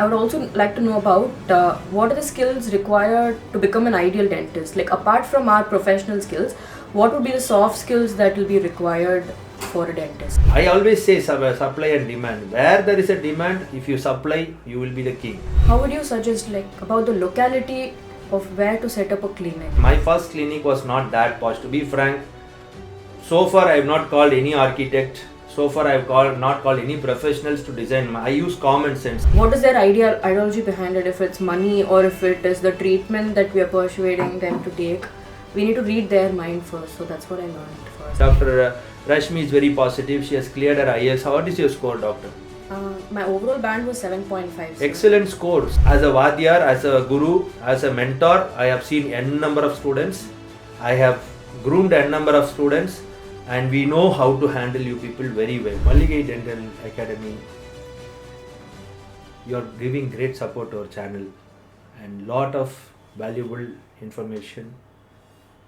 I would also like to know about what are the skills required to become an ideal dentist? Like apart from our professional skills, what would be the soft skills that will be required for a dentist? I always say supply and demand. Where there is a demand, if you supply, you will be the king. How would you suggest about the locality of where to set up a clinic? My first clinic was not that posh. To be frank, so far I have not called any architect. So far I have not called any professionals to design. I use common sense. What is their ideology behind it? If it's money or if it is the treatment that we are persuading them to take, we need to read their mind first. So that's what I learned first. Dr. Rashmi is very positive. She has cleared her IS. What is your score, doctor? My overall band was 7.5. Excellent scores. As a Vadyar, as a guru, as a mentor, I have seen n number of students. I have groomed n number of students, and we know how to handle you people very well. Malligai Dental Academy, you are giving great support to our channel, and lot of valuable information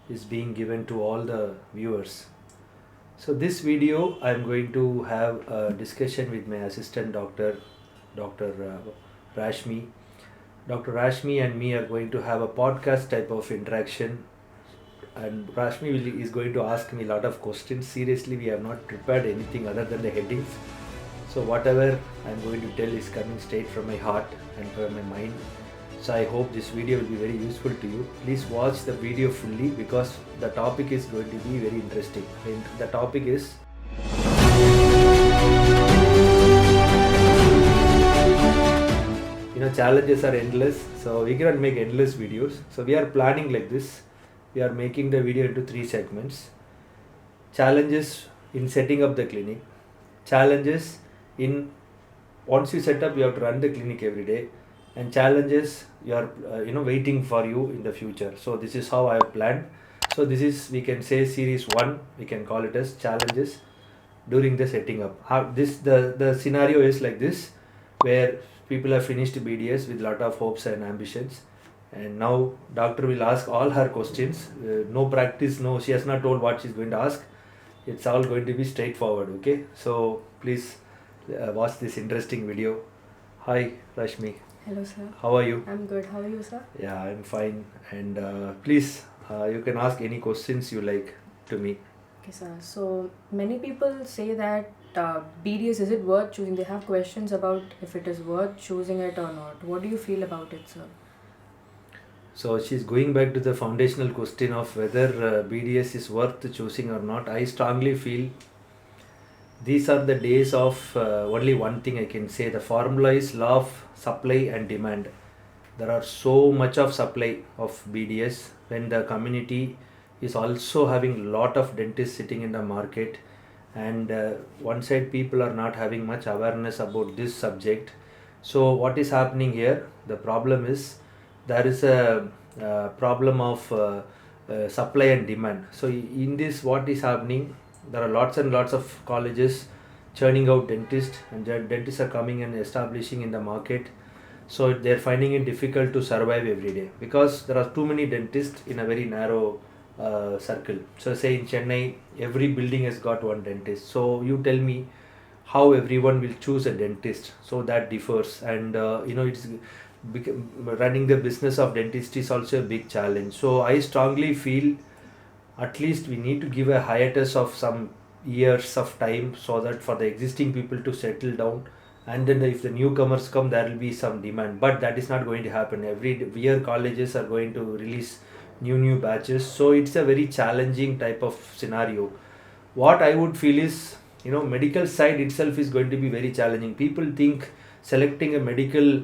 is being given to all the viewers. So this video I am going to have a discussion with my assistant Dr. Rashmi. Dr. Rashmi and me are going to have a podcast type of interaction, and Rashmi is going to ask me a lot of questions. Seriously, we have not prepared anything other than the headings. So whatever I am going to tell is coming straight from my heart and from my mind. So I hope this video will be very useful to you. Please watch the video fully because the topic is going to be very interesting. And the topic is challenges are endless, so we cannot make endless videos. So we are planning like this. We are making the video into 3 segments. Challenges in setting up the clinic. Challenges in once you set up, you have to run the clinic every day. And challenges you are waiting for you in the future. So this is how I have planned. So this is, we can say, series 1. We can call it as challenges during the setting up. The scenario is like this, where people have finished BDS with lot of hopes and ambitions, and now doctor will ask all her questions. No practice, no, she has not told what she's going to ask. It's all going to be straightforward. Okay, so please watch this interesting video. Hi Rashmi. Hello sir. How are you? I'm good. How are you, sir? Yeah, I'm fine. And please, you can ask any questions you like to me. Okay, sir. So many people say that BDS, is it worth choosing? They have questions about if it is worth choosing it or not. What do you feel about it, sir? So she's going back to the foundational question of whether BDS is worth choosing or not. I strongly feel these are the days of only one thing I can say. The formula is law of supply and demand. There are so much of supply of BDS when the community is also having lot of dentists sitting in the market, and one side people are not having much awareness about this subject. So what is happening here? The problem is there is a problem of supply and demand. So in this, what is happening? There are lots and lots of colleges churning out dentists, and dentists are coming and establishing in the market. So they're finding it difficult to survive every day because there are too many dentists in a very narrow circle. So say in Chennai, every building has got one dentist. So you tell me how everyone will choose a dentist. So that differs, and it's running the business of dentistry is also a big challenge. So I strongly feel at least we need to give a hiatus of some years of time so that for the existing people to settle down, and then if the newcomers come, there will be some demand. But that is not going to happen. Every year colleges are going to release new batches, so it's a very challenging type of scenario. What I would feel is, medical side itself is going to be very challenging. People think selecting a medical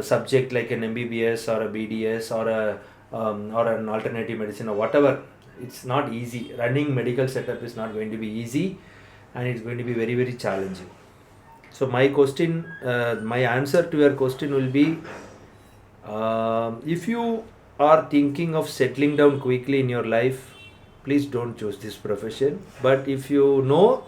subject like an MBBS or a BDS or an alternative medicine or whatever, it's not easy. Running medical setup is not going to be easy, and it's going to be very, very challenging. So my answer to your question will be, if you are thinking of settling down quickly in your life, please don't choose this profession. But if you know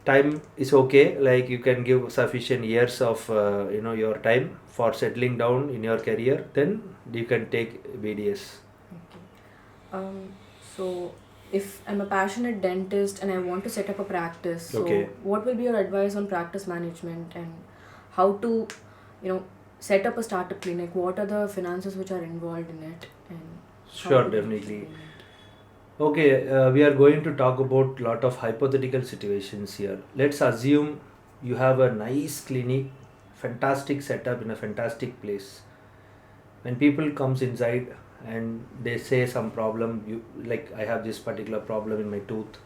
time is okay, like you can give sufficient years of your time for settling down in your career, then you can take BDS. Okay. So if I'm a passionate dentist and I want to set up a practice, so Okay. what will be your advice on practice management and how to you know, set up a startup clinic? What are the finances which are involved in it, and how Sure, do we definitely. explain it? Okay, we are going to talk about lot of hypothetical situations here. Let's assume you have a nice clinic, fantastic setup in a fantastic place. When people comes inside and they say some problem, you like I have this particular problem in my tooth.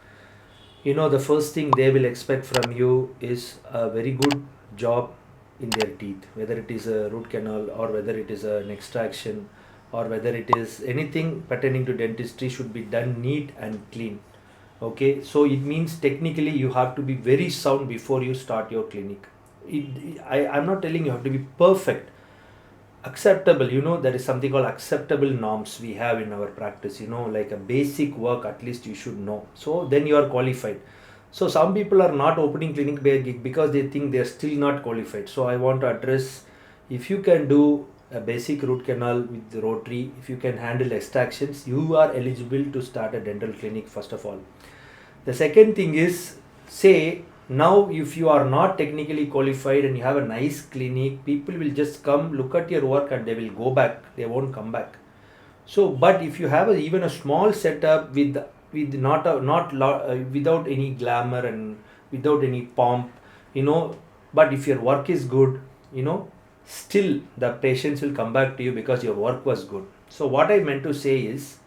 The first thing they will expect from you is a very good job in their teeth, whether it is a root canal or whether it is an extraction or whether it is anything pertaining to dentistry should be done neat and clean. Okay, so it means technically you have to be very sound before you start your clinic. I'm not telling you have to be perfect, acceptable. There is something called acceptable norms we have in our practice, like a basic work at least you should know, so then you are qualified. So some people are not opening clinic because they think they are still not qualified. So I want to address, if you can do a basic root canal with the rotary, if you can handle extractions, you are eligible to start a dental clinic first of all. The second thing is, say now if you are not technically qualified and you have a nice clinic, people will just come look at your work and they will go back, they won't come back. So but if you have even a small setup with not a, not lo- without any glamour and without any pomp, but if your work is good, still the patients will come back to you because your work was good. So what I meant to say is,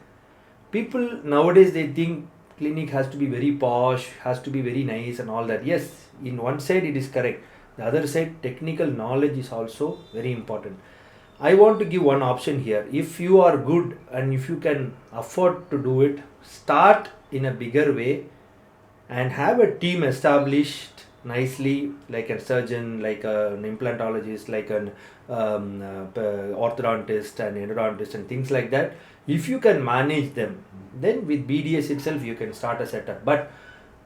people nowadays they think clinic has to be very posh, has to be very nice and all that. Yes, in one side it is correct, the other side technical knowledge is also very important. I want to give one option here. If you are good and if you can afford to do it, start in a bigger way and have a team established nicely, like a surgeon, like an implantologist, like an orthodontist and endodontist and things like that. If you can manage them, then with BDS itself you can start a setup. But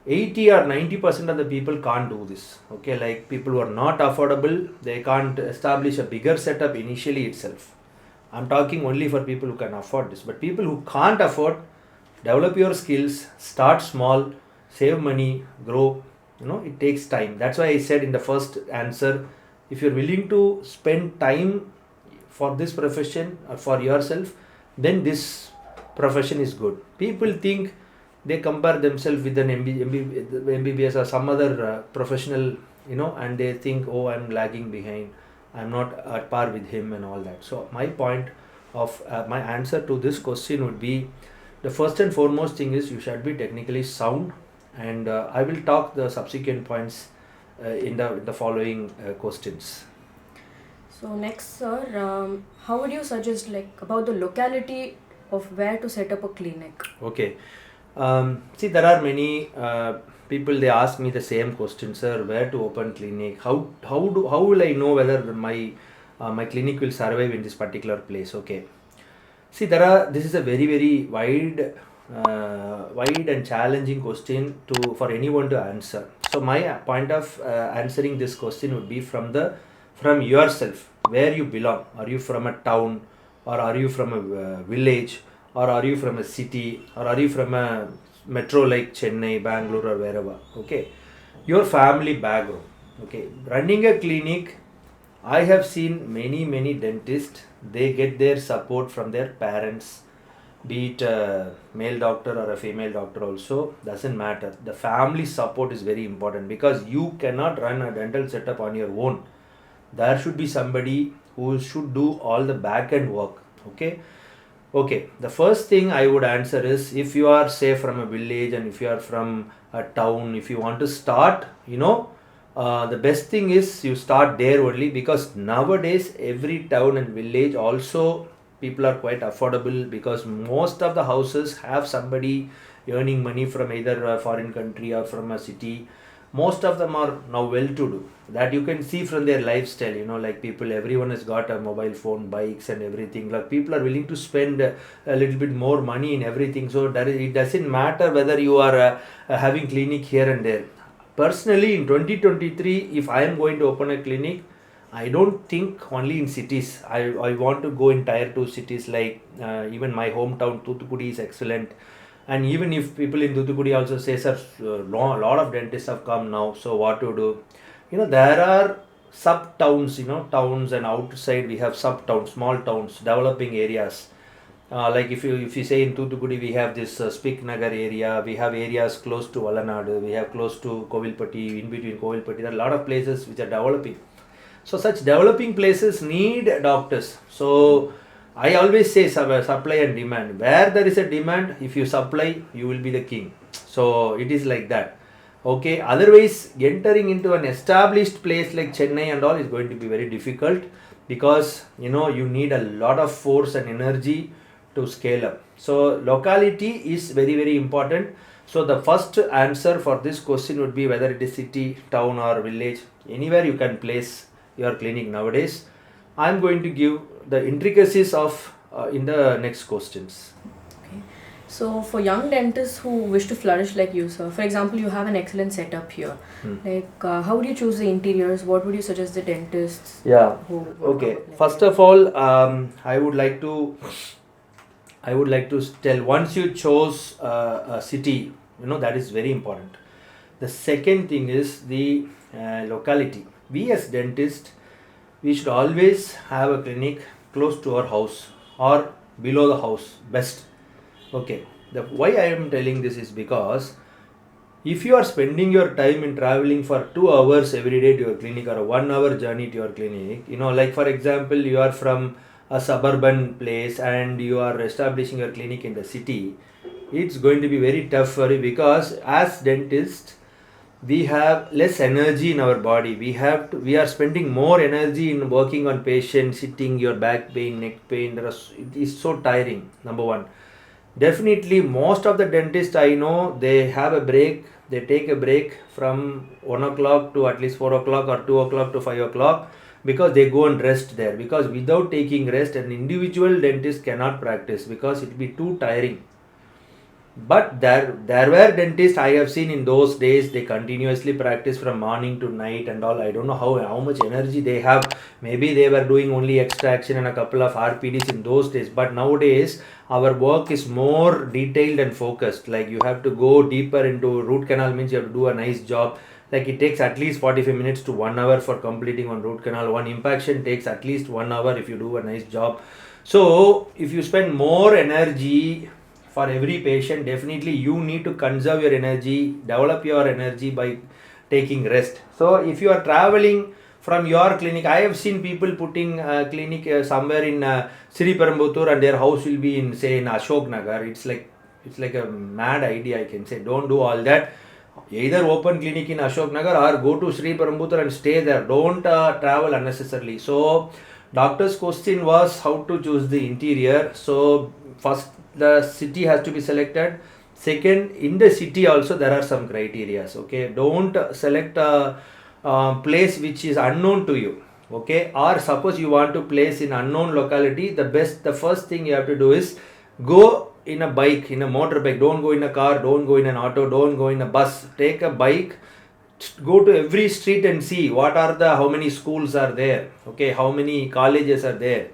80 or 90% of the people can't do this. Okay, like people who are not affordable, they can't establish a bigger setup initially itself. I'm talking only for people who can afford this. But people who can't afford, develop your skills, start small, save money, grow. It takes time. That's why I said in the first answer, if you're willing to spend time for this profession or for yourself, then this profession is good. People think, they compare themselves with an MBBS or some other professional, and they think, oh, I'm lagging behind, I'm not at par with him and all that. So my point of my answer to this question would be, the first and foremost thing is you should be technically sound, and I will talk the subsequent points in the following questions. So next, sir, how would you suggest, like, about the locality of where to set up a clinic? Okay. See, there are many people, they ask me the same question, sir, where to open clinic, how will I know whether my clinic will survive in this particular place. Okay, see, this is a very very wide and challenging question for anyone to answer. So my point of answering this question would be from yourself, where you belong. Are you from a town, or are you from a village, or are you from a city, or are you from a metro like Chennai, Bangalore, or wherever. Okay, your family background. Okay, running a clinic, I have seen many dentists, they get their support from their parents, be it a male doctor or a female doctor also, doesn't matter. The family support is very important, because you cannot run a dental setup on your own. There should be somebody who should do all the back end work. Okay, the first thing I would answer is, if you are, say, from a village and if you are from a town, if you want to start, the best thing is you start there only, because nowadays every town and village also people are quite affordable, because most of the houses have somebody earning money from either a foreign country or from a city. Most of them are now well to do, that you can see from their lifestyle, like people, everyone has got a mobile phone, bikes and everything. Like people are willing to spend a little bit more money in everything, so that it doesn't matter whether you are having clinic here and there. Personally, in 2023, if I am going to open a clinic, I don't think only in cities. I want to go in tier 2 cities, like even my hometown Thoothukudi is excellent. And even if people in Thoothukudi also say, sir, lot of dentists have come now, so what to do? There are sub towns, towns, and outside we have sub towns, small towns, developing areas. Like if you say in Thoothukudi, we have this Spik Nagar area, we have areas close to Valanadu, we have close to Kovilpatti, in between Kovilpatti, there are a lot of places which are developing. So such developing places need doctors. So I always say supply and demand. Where there is a demand, if you supply, you will be the king. So it is like that. Okay, otherwise entering into an established place like Chennai and all is going to be very difficult, because you need a lot of force and energy to scale up. So locality is very, very important. So the first answer for this question would be whether it is city, town, or village. Anywhere you can place your clinic nowadays. I'm going to give the intricacies of in the next questions. Okay. So for young dentists who wish to flourish like you, sir, for example, you have an excellent setup here. Like, how would you choose the interiors? What would you suggest the dentists? Yeah. Okay. First of all, I would like to tell, once you chose a city, that is very important. The second thing is the locality. We as dentists, we should always have a clinic close to our house or below the house, best. Okay, why I am telling this is because if you are spending your time in traveling for 2 hours every day to your clinic, or a 1 hour journey to your clinic, like for example, you are from a suburban place and you are establishing your clinic in the city, it's going to be very tough for you, because as dentists, we have less energy in our body. We are spending more energy in working on patients, sitting, your back pain, neck pain. It is so tiring, number one. Definitely, most of the dentists I know, they have a break. They take a break from 1 o'clock to at least 4 o'clock, or 2 o'clock to 5 o'clock, because they go and rest there. Because without taking rest, an individual dentist cannot practice, because it will be too tiring. But there were dentists I have seen in those days, they continuously practice from morning to night and all. I don't know how much energy they have. Maybe they were doing only extraction and a couple of RPDs in those days. But nowadays, our work is more detailed and focused. Like, you have to go deeper into root canal, means you have to do a nice job. Like, it takes at least 45 minutes to 1 hour for completing one root canal. One impaction takes at least 1 hour if you do a nice job. So if you spend more energy for every patient, definitely you need to conserve your energy, develop your energy by taking rest. So if you are traveling from your clinic, I have seen people putting a clinic somewhere in Sri Perambuttur, and their house will be in, say, in Ashok Nagar. It's like a mad idea, I can say. Don't do all that. Either open clinic in Ashok Nagar or go to Sri Perambuttur and stay there. Don't travel unnecessarily. So doctor's question was how to choose the interior. So first, the city has to be selected. Second, in the city also there are some criteria. Okay, don't select a place which is unknown to you. Okay, or suppose you want to place in unknown locality, the first thing you have to do is go in a bike, in a motorbike. Don't go in a car, don't go in an auto, don't go in a bus. Take a bike, go to every street and see how many schools are there. Okay, how many colleges are there.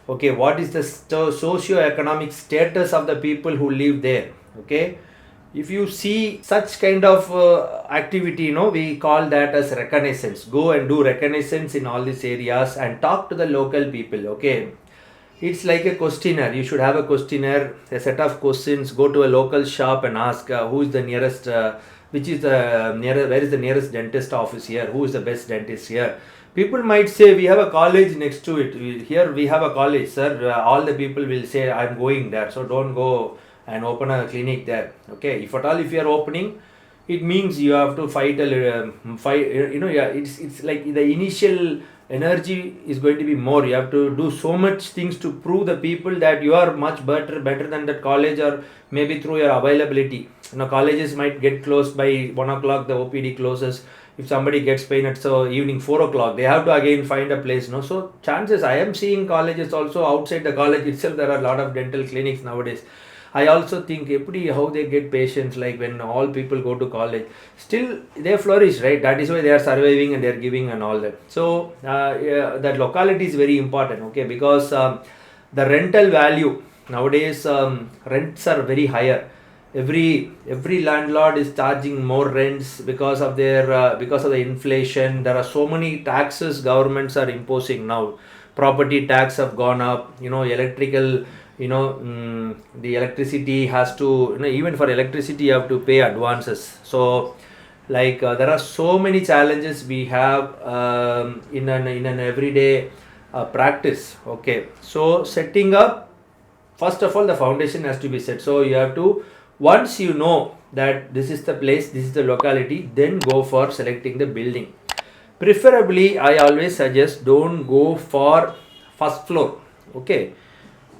Okay, what is the socio-economic status of the people who live there. Okay, if you see such kind of activity, we call that as reconnaissance. Go and do reconnaissance in all these areas and talk to the local people. Okay, it's like a questionnaire. You should have a questionnaire, a set of questions. Go to a local shop and ask who is the nearest, where is the nearest dentist office here, who is the best dentist here. People might say, we have a college next to it. Here we have a college, sir. All the people will say, I'm going there. So don't go and open a clinic there. Okay, if you are opening, it means you have to fight it's like the initial energy is going to be more. You have to do so much things to prove the people that you are much better than that college, or maybe through your availability. Colleges might get closed by 1 o'clock, the OPD closes. If somebody gets pain at evening 4 o'clock, they have to again find a place. So chances, I am seeing colleges also, outside the college itself, there are a lot of dental clinics nowadays. I also think how they get patients, like when all people go to college, still they flourish, right? That is why they are surviving and they are giving and all that. So that locality is very important, okay, because the rental value nowadays, rents are very higher. every landlord is charging more rents because of their because of the inflation. There are so many taxes governments are imposing now. Property tax have gone up, electrical, the electricity has to, even for electricity you have to pay advances. So like there are so many challenges we have in an everyday practice. Okay, so setting up, first of all the foundation has to be set. So you have to, once you know that this is the place, this is the locality, then go for selecting the building. Preferably I always suggest don't go for first floor. Okay,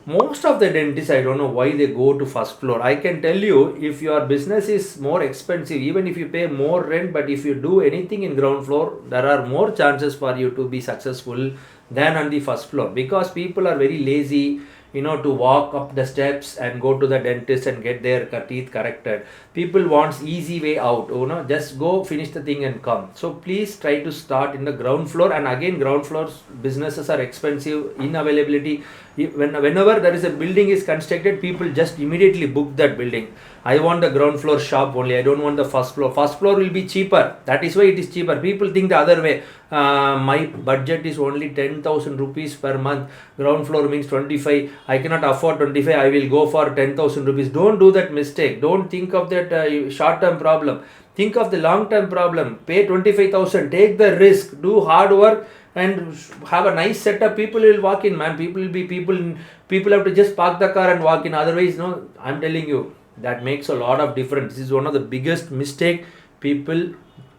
most of the dentists, I don't know why they go to first floor. I can tell you, if your business is more expensive, even if you pay more rent, but if you do anything in ground floor, there are more chances for you to be successful than on the first floor, because people are very lazy, to walk up the steps and go to the dentist and get their teeth corrected. People wants easy way out, just go finish the thing and come. So please try to start in the ground floor. And again, ground floors businesses are expensive, inavailability. Whenever there is a building is constructed, people just immediately book that building. I want the ground floor shop only, I don't want the first floor. First floor will be cheaper, that is why it is cheaper. People think the other way. My budget is only 10,000 rupees per month, ground floor means 25, I cannot afford 25, I will go for 10,000 rupees. Don't do that mistake. Don't think of that short term problem, think of the long term problem. Pay 25,000, take the risk, do hard work and have a nice setup. People will walk in, man. People have to just park the car and walk in. Otherwise, no, I'm telling you, that makes a lot of difference. This is one of the biggest mistake people,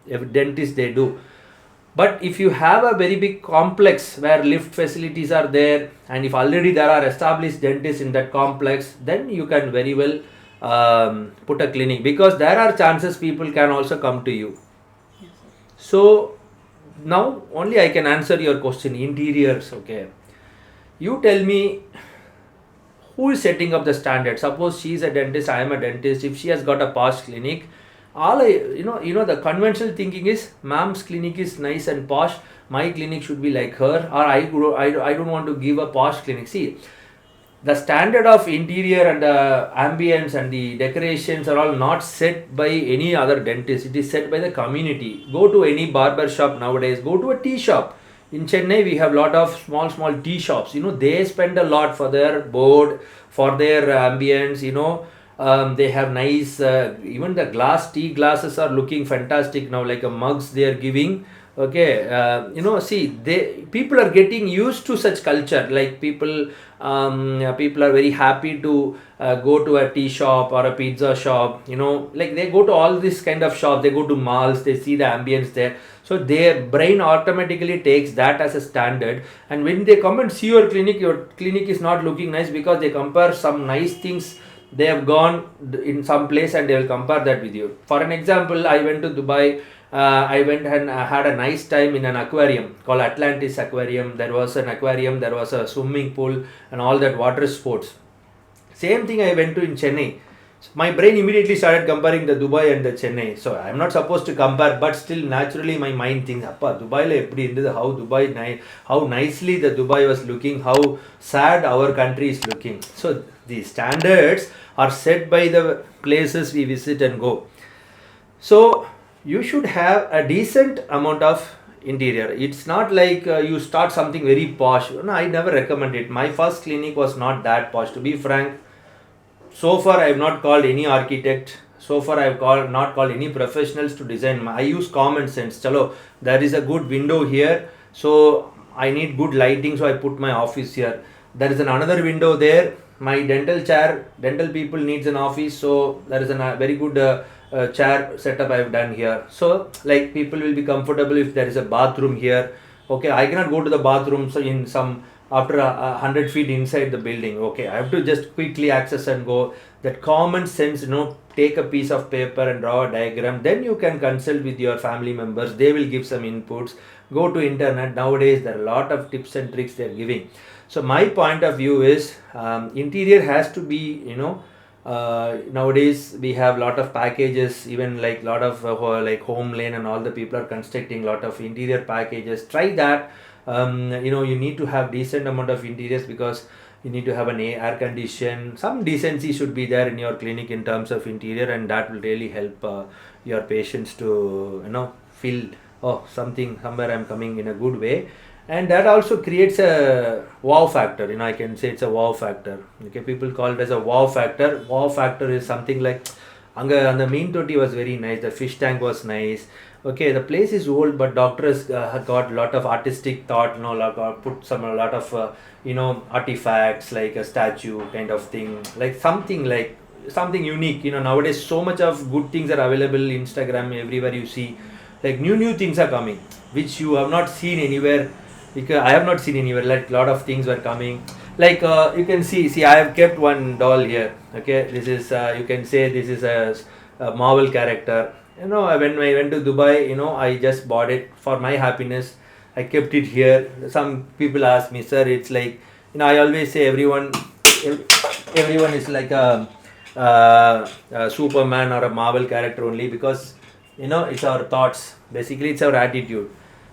dentists, they do. But if you have a very big complex where lift facilities are there, and if already there are established dentists in that complex, then you can very well put a clinic, because there are chances people can also come to you. Yes, So now only I can answer your question. Interiors, okay. You tell me, who is setting up the standard? Suppose she is a dentist, I am a dentist. If she has got a posh clinic, the conventional thinking is, ma'am's clinic is nice and posh, my clinic should be like her, or I don't want to give a posh clinic. See, the standard of interior and the ambience and the decorations are all not set by any other dentist. It is set by the community. Go to any barber shop nowadays, go to a tea shop. In Chennai, we have lot of small tea shops. They spend a lot for their board, for their ambience. They have nice, even the tea glasses are looking fantastic now, like a mugs they are giving. Okay, see, people are getting used to such culture. Like people are very happy to go to a tea shop or a pizza shop. Like they go to all this kind of shop. They go to malls. They see the ambience there. So their brain automatically takes that as a standard. And when they come and see your clinic is not looking nice, because they compare some nice things. They have gone in some place and they will compare that with you. For an example, I went to Dubai. I went and had a nice time in an aquarium called Atlantis Aquarium. There was an aquarium, there was a swimming pool and all that water sports. Same thing I went to in Chennai. My brain immediately started comparing the Dubai and the Chennai. So I'm not supposed to compare, but still naturally my mind thinks, Appa, Dubai la eppadi irundhathu, how nicely the Dubai was looking, how sad our country is looking. So the standards are set by the places we visit and go. So you should have a decent amount of interior. It's not like you start something very posh. No, I never recommend it. My first clinic was not that posh, to be frank. So far I have not called any architect. So far I have not called any professionals to design. I use common sense. Chalo, there is a good window here, so I need good lighting, so I put my office here. There is another window there. My dental people needs an office, so there is a very good chair setup I have done here. So like people will be comfortable if there is a bathroom here. Okay, I cannot go to the bathroom so in some after 100 feet inside the building. Okay, I have to just quickly access and go. That common sense, take a piece of paper and draw a diagram. Then you can consult with your family members. They will give some inputs. Go to internet. Nowadays there are a lot of tips and tricks they are giving. So my point of view is interior has to be, nowadays we have lot of packages, even like lot of like Home Lane and all the people are constructing lot of interior packages. Try that. You need to have decent amount of interiors, because you need to have an air condition. Some decency should be there in your clinic in terms of interior, and that will really help your patients to feel, oh, something somewhere I'm coming in a good way. And that also creates a wow factor. I can say it's a wow factor. Okay, people call it as a wow factor. Wow factor is something like, and the main toti was very nice, the fish tank was nice. Okay, the place is old, but doctors have got a lot of artistic thought, put a lot of artifacts like a statue kind of thing, like something unique. Nowadays so much of good things are available. Instagram, everywhere you see, like new things are coming, which you have not seen anywhere. Because I have not seen anywhere, like lot of things were coming. Like you can see, I have kept one doll here. Okay, this is you can say this is a Marvel character. When I went to Dubai, I just bought it for my happiness. I kept it here. Some people ask me, sir, it's like, I always say everyone is like a Superman or a Marvel character only, because it's our thoughts. Basically, it's our attitude.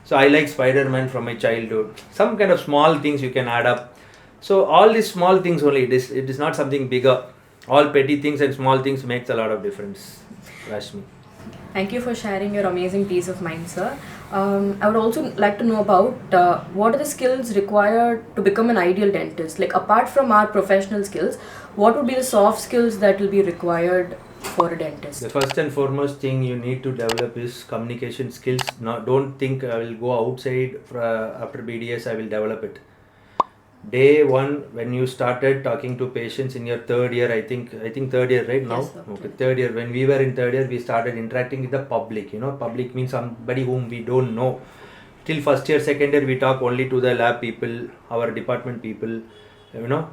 So I like Spider-Man from my childhood. Some kind of small things you can add up. So all these small things only. It is not something bigger. All petty things and small things makes a lot of difference. Rashmi. Thank you for sharing your amazing peace of mind, sir. I would also like to know about what are the skills required to become an ideal dentist? Like, apart from our professional skills, what would be the soft skills that will be required for a dentist? The first and foremost thing you need to develop is communication skills. Don't think I will go outside after BDS, I will develop it. Day one, when you started talking to patients in your third year, I think third year, right? Now? Yes, okay, third year. When we were in third year, we started interacting with the public. Public means somebody whom we don't know. Till first year, second year, we talk only to the lab people, our department people.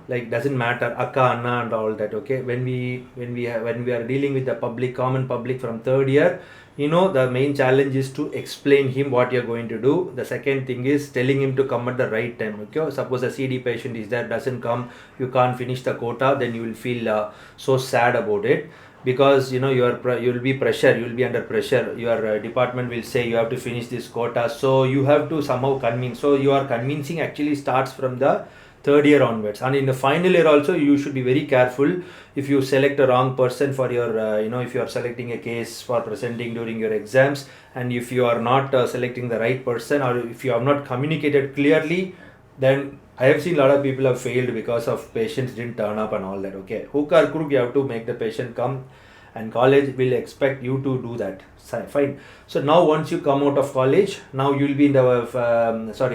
Like doesn't matter, akka, anna, and all that. Okay, when we are dealing with the public, common public from third year, the main challenge is to explain him what you're going to do. The second thing is telling him to come at the right time. Okay, suppose a CD patient is there, doesn't come, you can't finish the quota, then you will feel so sad about it, because you will be under pressure. Your department will say you have to finish this quota, so you have to somehow convince. So your convincing actually starts from the third year onwards, and in the final year also you should be very careful. If you select a wrong person for your if you are selecting a case for presenting during your exams, and if you are not selecting the right person, or if you have not communicated clearly, then I have seen a lot of people have failed because of patients didn't turn up and all that. Okay, hook or crook, you have to make the patient come, and college will expect you to do that. Fine. So now once you come out of college, now you will be in the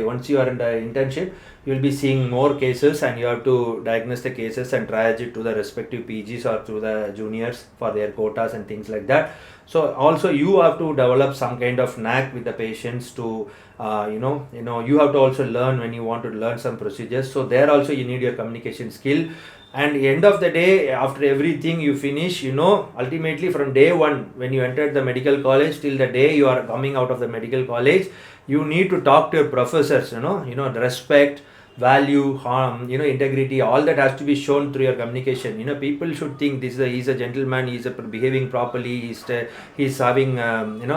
once you are in the internship, you will be seeing more cases, and you have to diagnose the cases and triage it to the respective PGs or to the juniors for their quotas and things like that. So also you have to develop some kind of knack with the patients to you have to also learn when you want to learn some procedures. So there also you need your communication skill. And end of the day, after everything you finish, ultimately from day one, when you entered the medical college till the day you are coming out of the medical college, you need to talk to your professors. The respect, value, harm, integrity, all that has to be shown through your communication. People should think he's a gentleman, he's behaving properly, he's having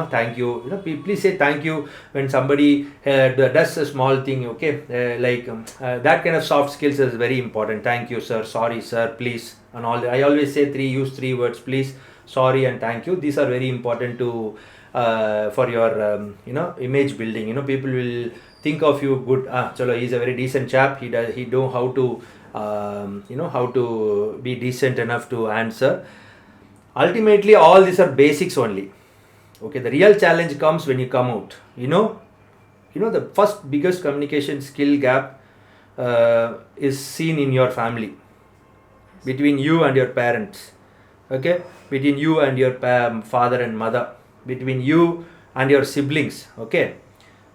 thank you. Please say thank you when somebody does a small thing. Okay, that kind of soft skills is very important. Thank you, sir, sorry, sir, please, and all that. I always say use three words: please, sorry, and thank you. These are very important to for your image building. People will think of you good. Chalo, he's a very decent chap, he know how to how to be decent enough to answer. Ultimately all these are basics only. Okay, the real challenge comes when you come out. The first biggest communication skill gap is seen in your family, between you and your parents. Okay, between you and your father and mother, between you and your siblings. Okay,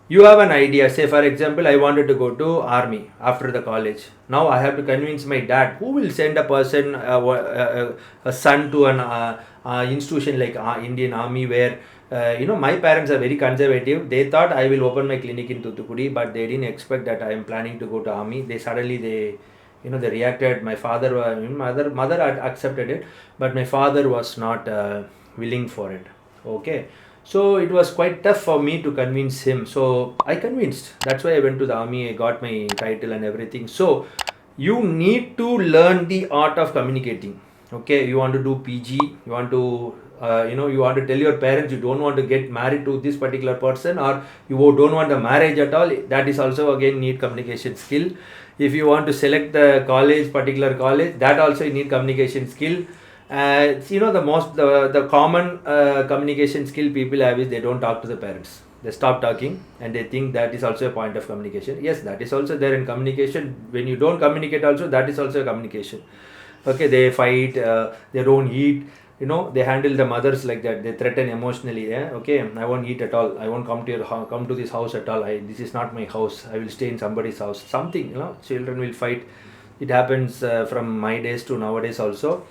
you have an idea. Say for example, I wanted to go to army after the college. Now I have to convince my dad, who will send a person, a son to an institution like Indian Army, where my parents are very conservative. They thought I will open my clinic in Thoothukudi, but they didn't expect that I am planning to go to army. They reacted. My father, mother had accepted it, but my father was not willing for it. Okay, so it was quite tough for me to convince him. So I convinced. That's why I went to the army. I got my title and everything. So You need to learn the art of communicating. Okay, you want to do PG, you want to you want to tell your parents you don't want to get married to this particular person, or you don't want a marriage at all. That is also again need communication skill. If you want to select the college, particular college, that also you need communication skill. The common communication skill people have is they don't talk to the parents. They stop talking and they think that is also a point of communication. Yes, that is also there in communication. When you don't communicate also, that is also a communication. Okay, they fight, they don't eat, they handle the mothers like that. They threaten emotionally. Okay, I won't eat at all, I won't come to your come to this house at all, this is not my house, I will stay in somebody's house, something. Children will fight. It happens from my days to nowadays also.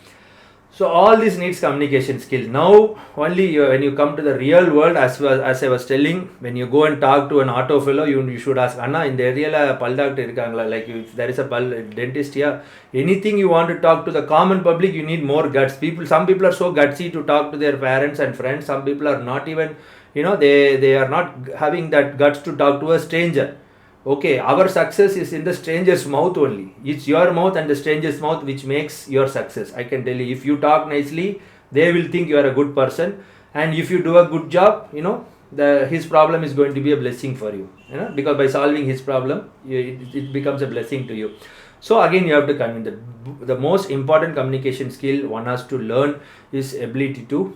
So all this needs communication skill. Now only when you come to the real world, as I was telling, when you go and talk to an auto fellow, you should ask, Anna, in the area pal doctor irukangala, like if there is a pal dentist here, anything you want to talk to the common public, you need more guts. Some people are so gutsy to talk to their parents and friends. Some people are not even, they are not having that guts to talk to a stranger. Okay, our success is in the stranger's mouth only. It's your mouth and the stranger's mouth which makes your success. I can tell you, if you talk nicely, they will think you are a good person. And if you do a good job, his problem is going to be a blessing for you. Because by solving his problem, it becomes a blessing to you. So again, you have to convince the most important communication skill one has to learn is ability to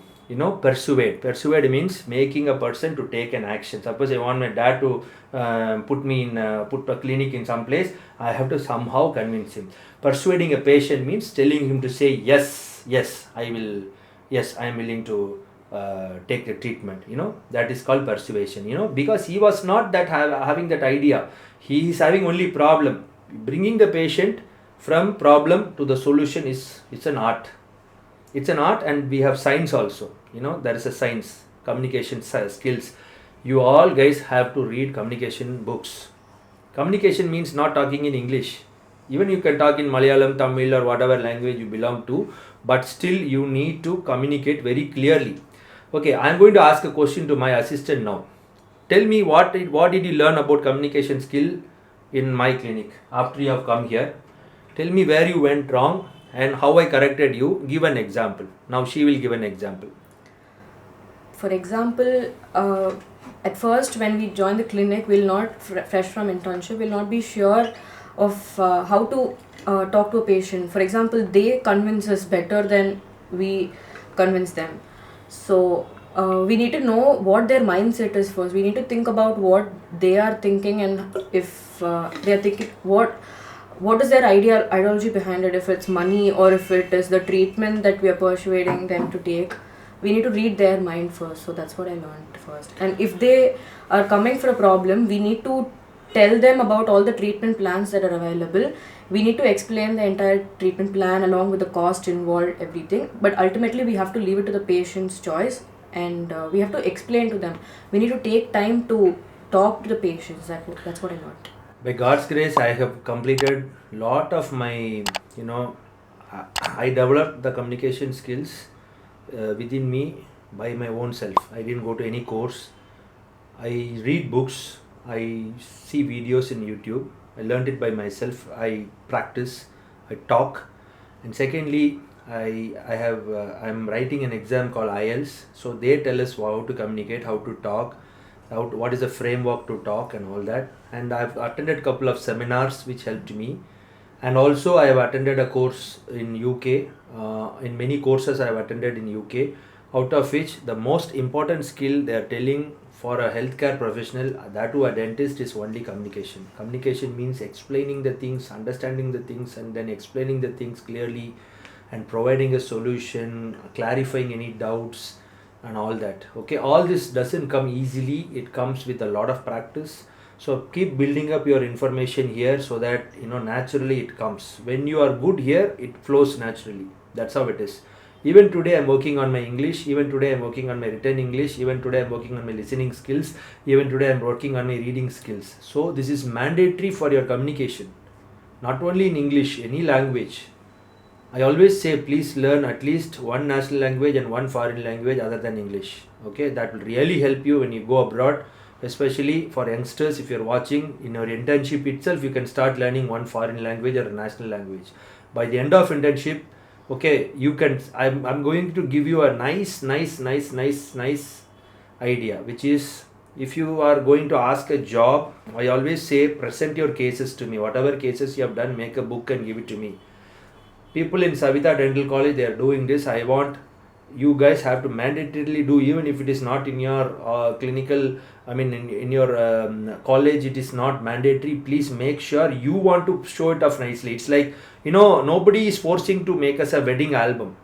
persuade means making a person to take an action. Suppose I want my dad to put a clinic in some place, I have to somehow convince him. Persuading a patient means telling him to say yes, I will, yes, I am willing to take the treatment. That is called persuasion. Because he was not that having that idea, he is having only problem. Bringing the patient from problem to the solution it's an art. It's an art, and we have science also. There is a science, communication skills. You all guys have to read communication books. Communication means not talking in English. Even you can talk in Malayalam, Tamil, or whatever language you belong to, but still you need to communicate very clearly. Okay, I am going to ask a question to my assistant now. Tell me what did you learn about communication skill in my clinic after you have come here? Tell me where you went wrong and how I corrected you. Give an example. Now she will give an example. For example, at first when we join the clinic, we'll not, fresh from internship, we'll not be sure of how to talk to a patient. For example, they convince us better than we convince them. So we need to know what their mindset is first. We need to think about what they are thinking, and if they are thinking what is their ideology behind it, if it's money or if it is the treatment that we are persuading them to take. We need to read their mind first. So that's what I learned first. And if they are coming for a problem, we need to tell them about all the treatment plans that are available. We need to explain the entire treatment plan along with the cost involved, everything. But ultimately we have to leave it to the patient's choice, and we have to explain to them. We need to take time to talk to the patients. That's what I learned. By God's grace, I have completed lot of my, I developed the communication skills within me by my own self. I didn't go to any course. I read books. I see videos in YouTube. I learned it by myself. I practice. I talk. And secondly, I'm writing an exam called IELTS. So they tell us how to communicate, how to talk, what is the framework to talk and all that. And I've attended a couple of seminars which helped me. And also I have attended a course in UK. In many courses I have attended in UK, out of which the most important skill they are telling for a healthcare professional, that to a dentist, is only communication. Communication means explaining the things, understanding the things, and then explaining the things clearly and providing a solution, clarifying any doubts and all that. Okay, all this doesn't come easily. It comes with a lot of practice. So keep building up your information here so that naturally it comes. When you are good here, it flows naturally. That's how it is. Even today I'm working on my English. Even today I'm working on my written English. Even today I'm working on my listening skills. Even today I'm working on my reading skills. So this is mandatory for your communication. Not only in English, any language. I always say please learn at least one national language and one foreign language other than English. Okay, that will really help you when you go abroad. especially for youngsters. If you're watching, in your internship itself, you can start learning one foreign language or a national language. By the end of internship, okay, you can, I'm going to give you a nice idea, which is, if you are going to ask a job, I always say, present your cases to me. Whatever cases you have done, make a book and give it to me. People in Savita Dental College, they are doing this. I want you guys have to mandatorily do, even if it is not in your clinical, I mean in your college, it is not mandatory. Please make sure you want to show it off nicely. It's like, nobody is forcing to make us a wedding album.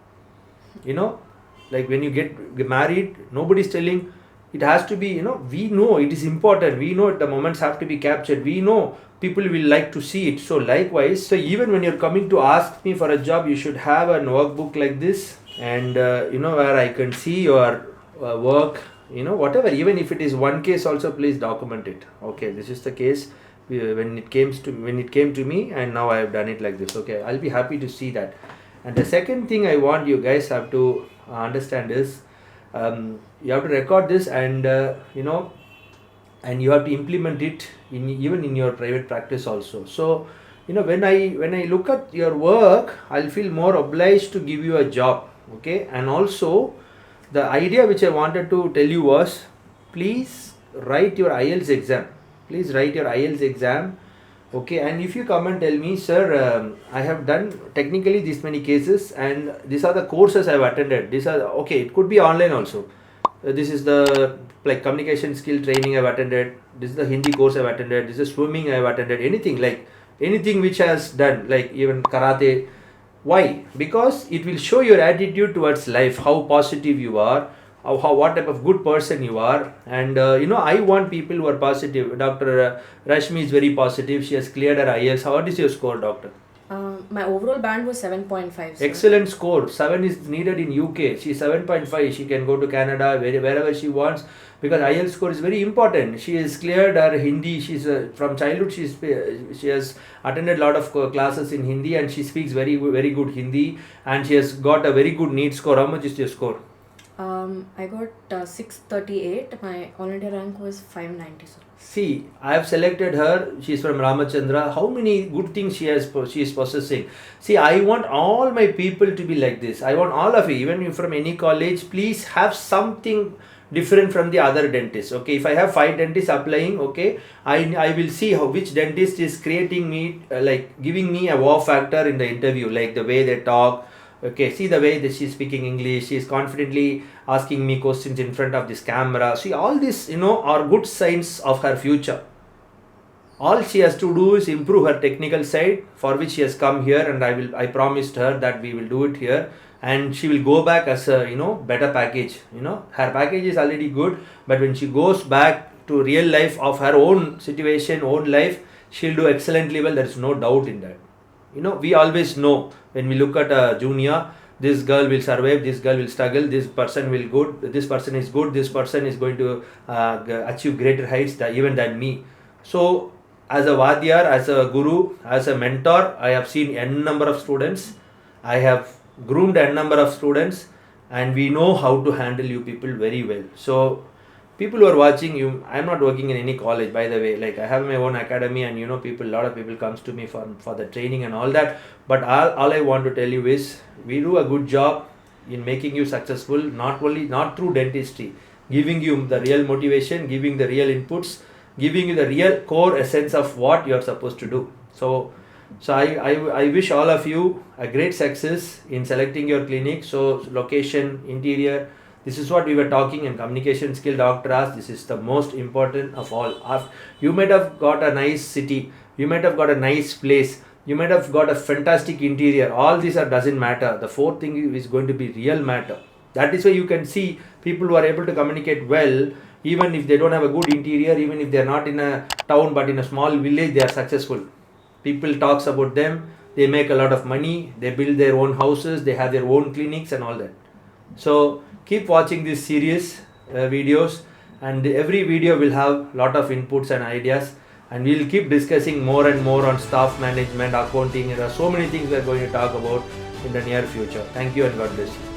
Like when you get married, nobody is telling it has to be, we know it is important. We know the moments have to be captured. We know people will like to see it. So likewise, so even when you're coming to ask me for a job, you should have a workbook like this, and where I can see your work, whatever, even if it is one case also, please document it. Okay, this is the case when it came to me, and now I have done it like this. Okay, I'll be happy to see that. And the second thing I want you guys have to understand is, you have to record this, and and you have to implement it even in your private practice also. So when I look at your work, I'll feel more obliged to give you a job. Okay, and also the idea which I wanted to tell you was, please write your IELTS exam. Okay, and if you come and tell me, sir, I have done technically this many cases, and these are the courses I have attended. These are, okay, it could be online also. This is the communication skill training I have attended. This is the Hindi course I have attended. This is swimming I have attended. Anything which has done, like even karate. Why? Because it will show your attitude towards life, how positive you are, what type of good person you are. And I want people who are positive. Dr. Rashmi is very positive. She has cleared her IELTS. What is your score, doctor? My overall band was 7.5. Excellent score. 7 is needed in UK. She's 7.5. She can go to Canada, wherever she wants, because IELTS score is very important. She has cleared her Hindi. She's from childhood. She has attended a lot of classes in Hindi, and she speaks very good Hindi, and she has got a very good NEET score. How much is your score? I got 638. My all India rank was 590. Sir. See, I have selected her. She is from Ramachandra. How many good things she is possessing. See, I want all my people to be like this. I want all of you, even if from any college, please have something different from the other dentists. Okay, if I have 5 dentists applying, okay, I will see which dentist is creating me, giving me a wow factor in the interview, like the way they talk. Okay, see the way that she's speaking English, she's confidently asking me questions in front of this camera. See, all this, are good signs of her future. All she has to do is improve her technical side, for which she has come here, and I promised her that we will do it here, and she will go back as a, better package. Her package is already good, but when she goes back to real life of her own situation, own life, she'll do excellently well. There is no doubt in that. We always know when we look at a junior, this girl will survive, this girl will struggle, this person will good, this person is good, this person is going to achieve greater heights even than me. So as a Vadyar, as a guru, as a mentor, I have seen n number of students, I have groomed n number of students, and we know how to handle you people very well. So people who are watching you, I'm not working in any college, by the way. I have my own academy, and a lot of people comes to me for the training and all that. But all I want to tell you is, we do a good job in making you successful, not through dentistry, giving you the real motivation, giving the real inputs, giving you the real core essence of what you're supposed to do. So I wish all of you a great success in selecting your clinic. So location, interior, this is what we were talking, and communication skill, Dr. asked, this is the most important of all. You might have got a nice city, you might have got a nice place, you might have got a fantastic interior. All these doesn't matter. The fourth thing is going to be real matter. That is why you can see people who are able to communicate well, even if they don't have a good interior, even if they are not in a town but in a small village, they are successful. People talks about them, they make a lot of money, they build their own houses, they have their own clinics and all that. So keep watching these series videos, and every video will have lot of inputs and ideas, and we will keep discussing more and more on staff management, accounting. There are so many things we are going to talk about in the near future. Thank you, and God bless you.